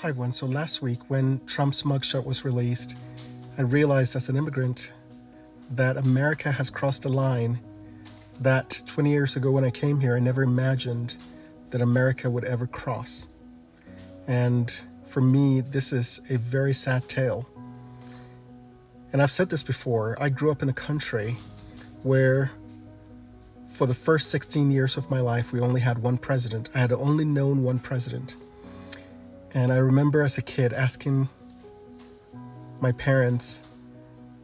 Hi everyone. So last week when Trump's mugshot was released, I realized as an immigrant that America has crossed a line that 20 years ago when I came here, I never imagined that America would ever cross. And for me, this is a very sad tale. And I've said this before, I grew up in a country where for the first 16 years of my life, we only had one president. I had only known one president. And I remember as a kid asking my parents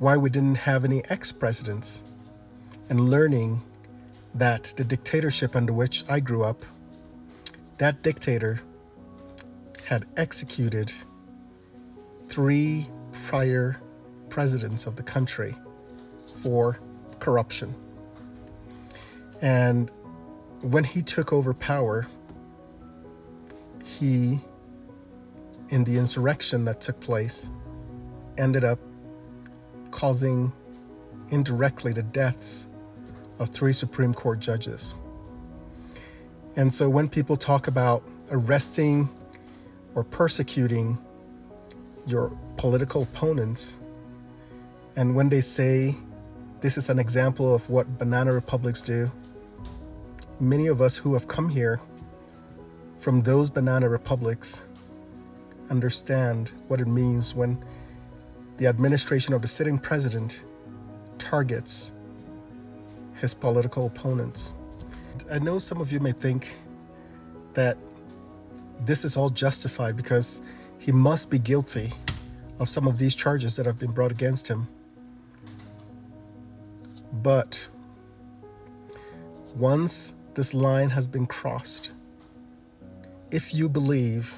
why we didn't have any ex-presidents and learning that the dictatorship under which I grew up, that dictator had executed 3 prior presidents of the country for corruption. And when he took over power, he, in the insurrection that took place, ended up causing indirectly the deaths of 3 Supreme Court judges. And so when people talk about arresting or persecuting your political opponents, and when they say this is an example of what banana republics do, many of us who have come here from those banana republics understand what it means when the administration of the sitting president targets his political opponents. I know some of you may think that this is all justified because he must be guilty of some of these charges that have been brought against him. But once this line has been crossed, if you believe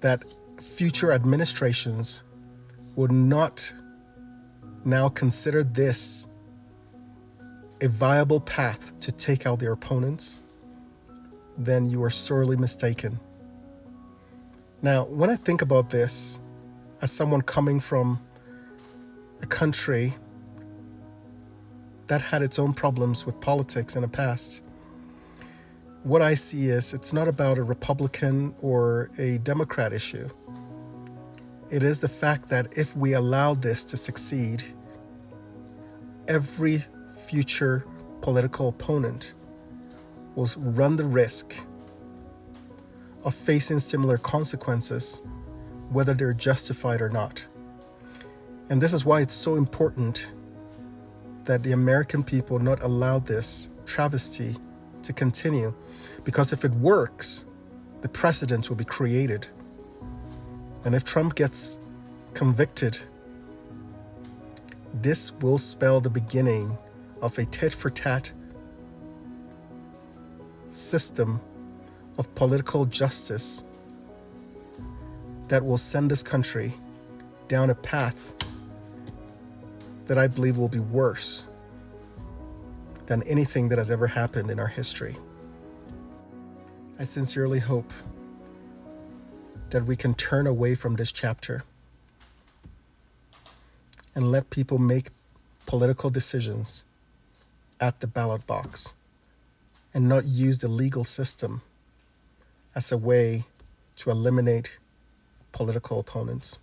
that future administrations would not now consider this a viable path to take out their opponents, then you are sorely mistaken. Now, when I think about this as someone coming from a country that had its own problems with politics in the past, what I see is it's not about a Republican or a Democrat issue. It is the fact that if we allow this to succeed, every future political opponent will run the risk of facing similar consequences, whether they're justified or not. And this is why it's so important that the American people not allow this travesty to continue. Because if it works, the precedent will be created. And if Trump gets convicted, this will spell the beginning of a tit-for-tat system of political justice that will send this country down a path that I believe will be worse than anything that has ever happened in our history. I sincerely hope that we can turn away from this chapter and let people make political decisions at the ballot box and not use the legal system as a way to eliminate political opponents.